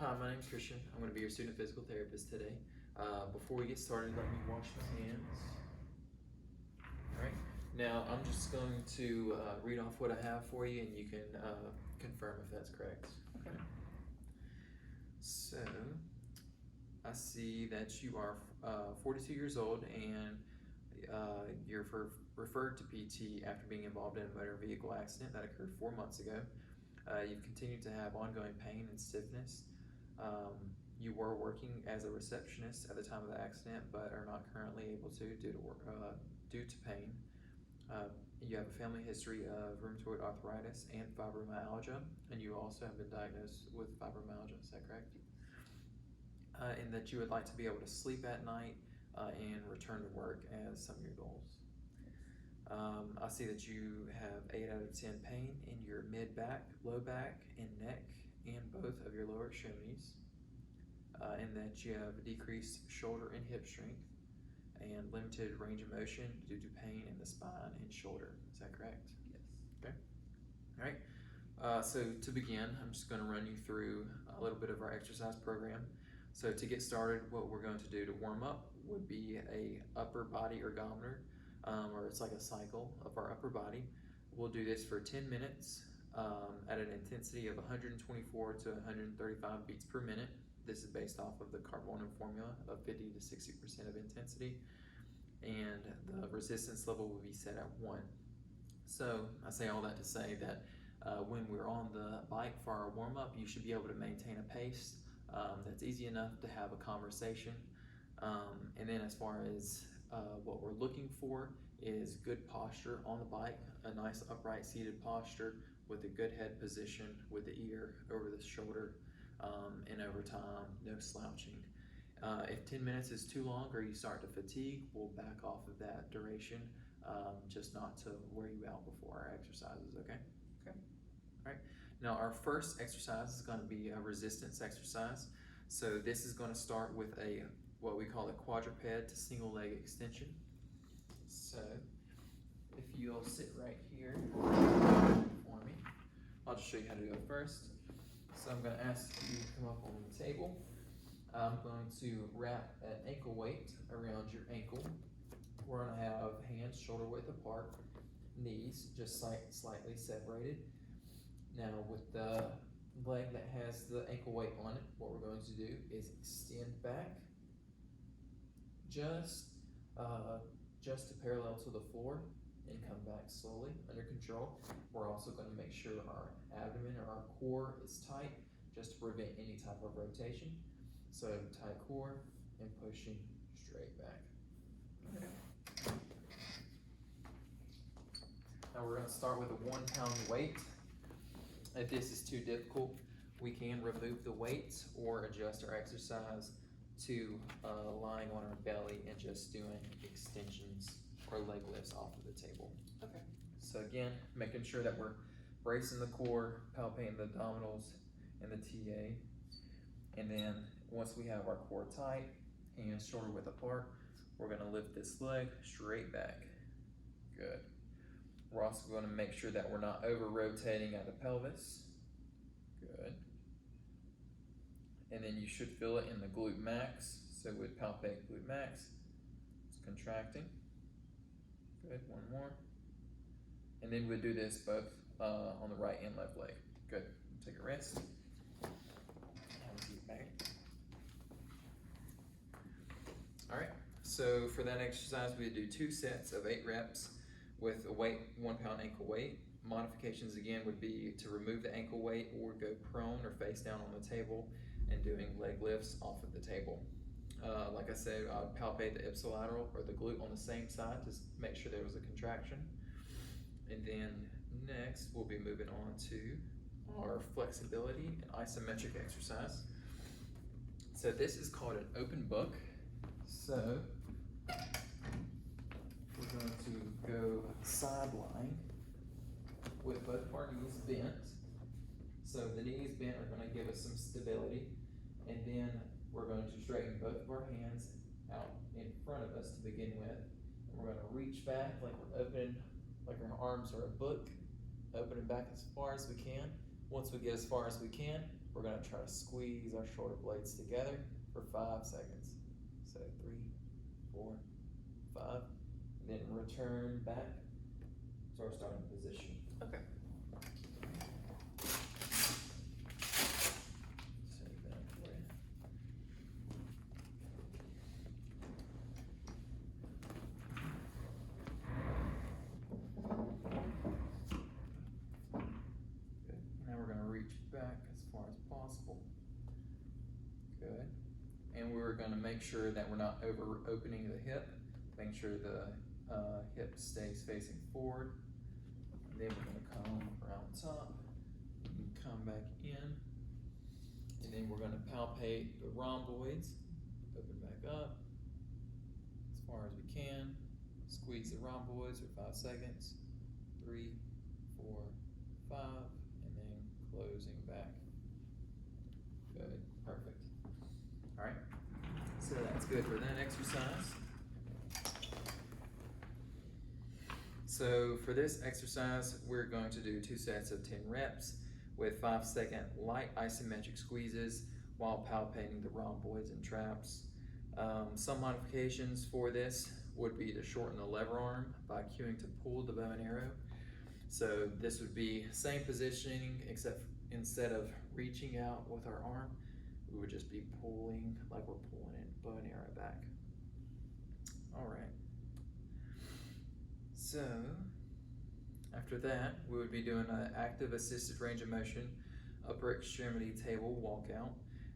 Hi, my name is Christian. I'm going to be your student physical therapist today. Before we get started, let me wash my hands. All right. Now, I'm just going to read off what I have for you, and you can confirm if that's correct. Okay. So, I see that you are 42 years old, and you're referred to PT after being involved in a motor vehicle accident that occurred 4 months ago. You've continued to have ongoing pain and stiffness. You were working as a receptionist at the time of the accident, but are not currently able to due to pain. You have a family history of rheumatoid arthritis and fibromyalgia, and you also have been diagnosed with fibromyalgia. Is that correct? And that you would like to be able to sleep at night and return to work as some of your goals. I see that you have 8 out of 10 pain in your mid back, low back, and neck, and both of your lower extremities, and that you have decreased shoulder and hip strength, and limited range of motion due to pain in the spine and shoulder. Is that correct? Yes. Okay. All right. So to begin, I'm just going to run you through a little bit of our exercise program. So to get started, what we're going to do to warm up would be a upper body ergometer, or it's like a cycle of our upper body. We'll do this for 10 minutes at an intensity of 124 to 135 beats per minute. This is based off of the Carbone formula of 50 to 60% of intensity, and the resistance level will be set at 1. So I say all that to say that when we're on the bike for our warm-up, you should be able to maintain a pace that's easy enough to have a conversation. And then as far as what we're looking for is good posture on the bike, a nice upright seated posture with a good head position with the ear over the shoulder, and over time, no slouching. If 10 minutes is too long or you start to fatigue, we'll back off of that duration, just not to wear you out before our exercises, okay? Okay. All right. Now our first exercise is going to be a resistance exercise. So this is going to start with what we call a quadruped to single leg extension. So if you'll sit right here for me, I'll just show you how to do it first. So I'm going to ask you to come up on the table. I'm going to wrap an ankle weight around your ankle. We're going to have hands shoulder width apart, knees just slightly separated. Now with the leg that has the ankle weight on it, what we're going to do is extend back just to parallel to the floor and come back slowly under control. We're also going to make sure our abdomen or our core is tight just to prevent any type of rotation. So tight core and pushing straight back. Okay. Now we're going to start with a 1 pound weight. If this is too difficult, we can remove the weights or adjust our exercise to lying on our belly and just doing extensions or leg lifts off of the table. Okay. So again, making sure that we're bracing the core, palpating the abdominals and the TA. And then once we have our core tight, hands shoulder width apart, we're going to lift this leg straight back. Good. We're also going to make sure that we're not over rotating at the pelvis. Good. And then you should feel it in the glute max. So we'd palpate glute max. It's contracting. Good. One more. And then we'd do this both on the right and left leg. Good. Take a rest. Have a seat back. All right. So for that exercise, we do 2 sets of 8 reps with a 1 pound ankle weight. Modifications again would be to remove the ankle weight or go prone or face down on the table and doing leg lifts off of the table. Like I said, I would palpate the ipsilateral or the glute on the same side to make sure there was a contraction. And then next we'll be moving on to our flexibility and isometric exercise. So this is called an open book. So we're going to go sideline with both of our knees bent. So the knees bent are going to give us some stability, and then we're going to straighten both of our hands out in front of us to begin with. And we're going to reach back like we're opening, like our arms are a book, opening back as far as we can. Once we get as far as we can, we're gonna try to squeeze our shoulder blades together for 5 seconds. So 3, 4, 5, and then return back to our starting position. Okay. Save that for you. Good. Now we're going to reach back as far as possible. Good. And we're going to make sure that we're not over opening the hip. Make sure the hip stays facing forward. And then we're going to come around top and come back in. And then we're going to palpate the rhomboids. Open back up as far as we can. Squeeze the rhomboids for 5 seconds. 3, 4, 5, and then closing back. Good, perfect. All right, so that's good for that exercise. So for this exercise, we're going to do 2 sets of 10 reps with 5-second light isometric squeezes while palpating the rhomboids and traps. Some modifications for this would be to shorten the lever arm by cueing to pull the bow and arrow. So this would be same positioning, except instead of reaching out with our arm, we would just be pulling like we're pulling it, bow and arrow back. All right. So after that, we would be doing an active assisted range of motion, upper extremity table walkout,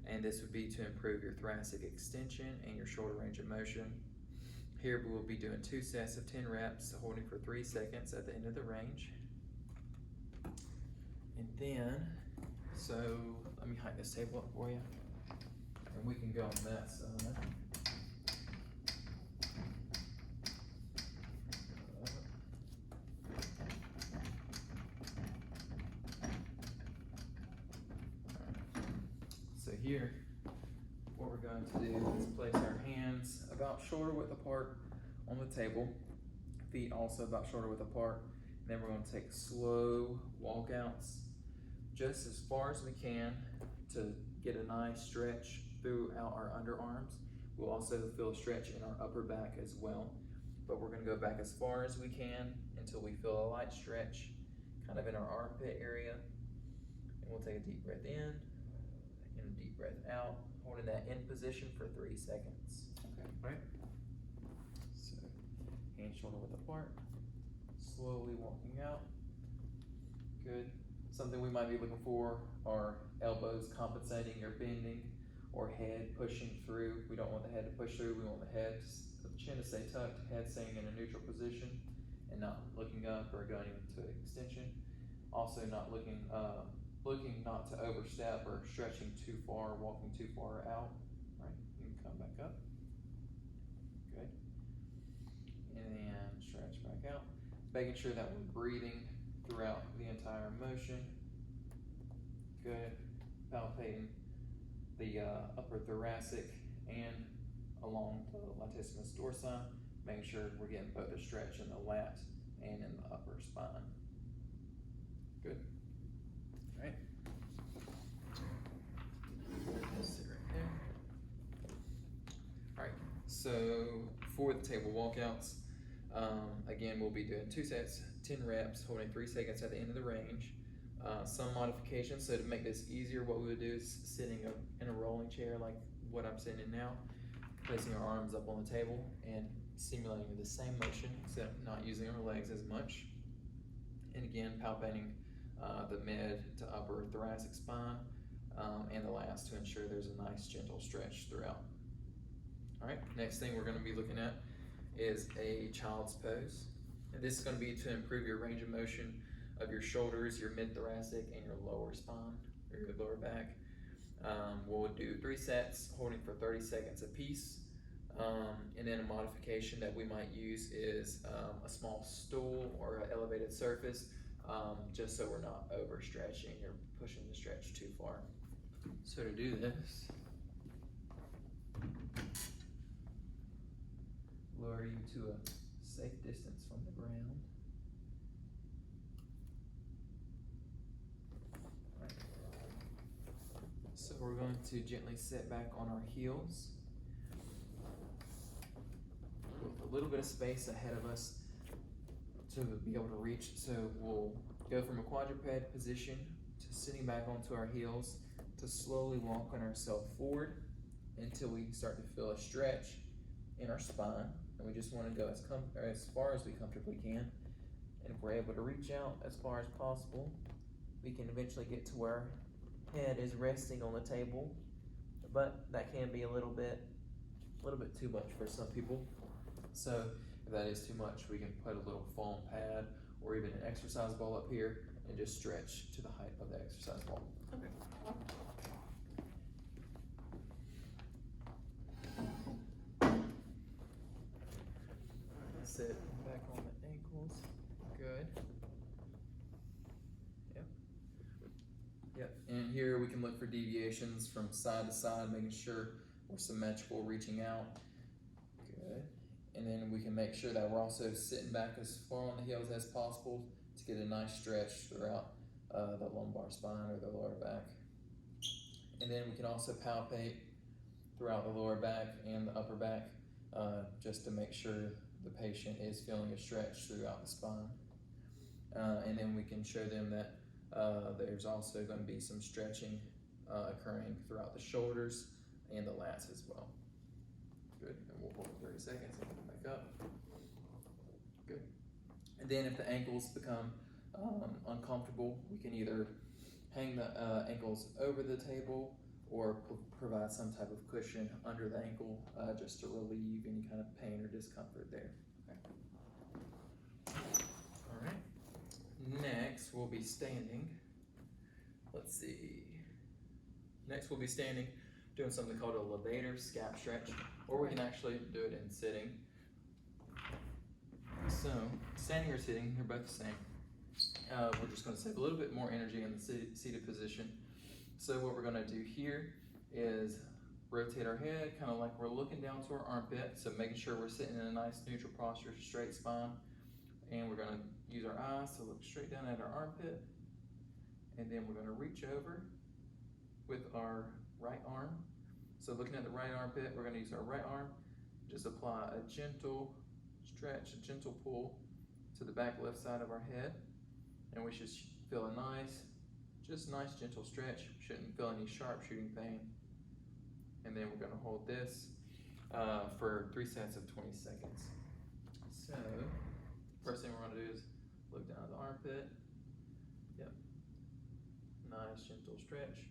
and this would be to improve your thoracic extension and your shoulder range of motion. Here we will be doing 2 sets of 10 reps, holding for 3 seconds at the end of the range. And then, so let me heighten this table up for you, and we can go on that side. So here, what we're going to do is place our hands about shoulder width apart on the table, feet also about shoulder width apart. And then we're going to take slow walkouts just as far as we can to get a nice stretch throughout our underarms. We'll also feel a stretch in our upper back as well. But we're going to go back as far as we can until we feel a light stretch kind of in our armpit area. And we'll take a deep breath in and a deep breath out, holding that in position for 3 seconds. Okay, right? So, hands shoulder width apart, slowly walking out. Good. Something we might be looking for are elbows compensating or bending, or head pushing through. We don't want the head to push through, we want the chin to stay tucked, head staying in a neutral position and not looking up or going into extension. Also not looking not to overstep or stretching too far, walking too far out. Right, you can come back up. Good. And then stretch back out. Making sure that we're breathing throughout the entire motion. Good. Palpating the upper thoracic and along the latissimus dorsi. Making sure we're getting both a stretch in the lat and in the upper spine. Good. All right. Sit right there. All right. So for the table walkouts, again, we'll be doing 2 sets, 10 reps, holding 3 seconds at the end of the range. Some modifications, so to make this easier, what we would do is sitting in a rolling chair like what I'm sitting in now, placing our arms up on the table and simulating the same motion, except not using our legs as much. And again, palpating the mid to upper thoracic spine and the lats to ensure there's a nice gentle stretch throughout. All right, next thing we're going to be looking at is a child's pose. And this is going to be to improve your range of motion of your shoulders, your mid-thoracic, and your lower spine, or your lower back. We'll do 3 sets, holding for 30 seconds apiece. And then a modification that we might use is a small stool or an elevated surface, just so we're not overstretching or pushing the stretch too far. So to do this, lower you to a safe distance from the ground. to gently sit back on our heels with a little bit of space ahead of us to be able to reach. So we'll go from a quadruped position to sitting back onto our heels to slowly walking ourselves forward until we start to feel a stretch in our spine. And we just want to go as far as we comfortably can. And if we're able to reach out as far as possible, we can eventually get to where our head is resting on the table. But that can be a little bit too much for some people. So if that is too much, we can put a little foam pad or even an exercise ball up here and just stretch to the height of the exercise ball. Okay. Sit back on the ankles. Good. Yep. And here we can look for deviations from side to side, making sure we're symmetrical, reaching out. Good. And then we can make sure that we're also sitting back as far on the heels as possible to get a nice stretch throughout the lumbar spine or the lower back. And then we can also palpate throughout the lower back and the upper back just to make sure the patient is feeling a stretch throughout the spine. And then we can show them that there's also going to be some stretching occurring throughout the shoulders and the lats as well. Good, and we'll hold it 30 seconds and come back up. Good. And then if the ankles become uncomfortable, we can either hang the ankles over the table or provide some type of cushion under the ankle just to relieve any kind of pain or discomfort there. Okay. All right. Next, we'll be standing. Let's see. Next, we'll be standing, doing something called a levator scap stretch, or we can actually do it in sitting. So, standing or sitting, they're both the same. We're just going to save a little bit more energy in the seated position. So what we're going to do here is rotate our head, kind of like we're looking down to our armpit, so making sure we're sitting in a nice neutral posture, straight spine. And we're going to use our eyes to look straight down at our armpit. And then we're going to reach over with our right arm. So looking at the right armpit, we're going to use our right arm, just apply a gentle stretch, a gentle pull to the back left side of our head. And we should feel a nice gentle stretch. Shouldn't feel any sharp shooting pain. And then we're going to hold this for 3 sets of 20 seconds. So, first thing we're going to do is look down at the armpit. Yep. Nice gentle stretch.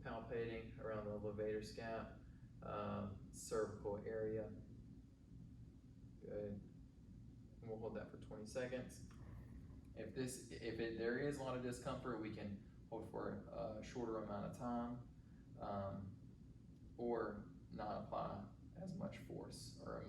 Palpating around the levator scap, cervical area. Good. And we'll hold that for 20 seconds. If there is a lot of discomfort, we can hold for a shorter amount of time, or not apply as much force or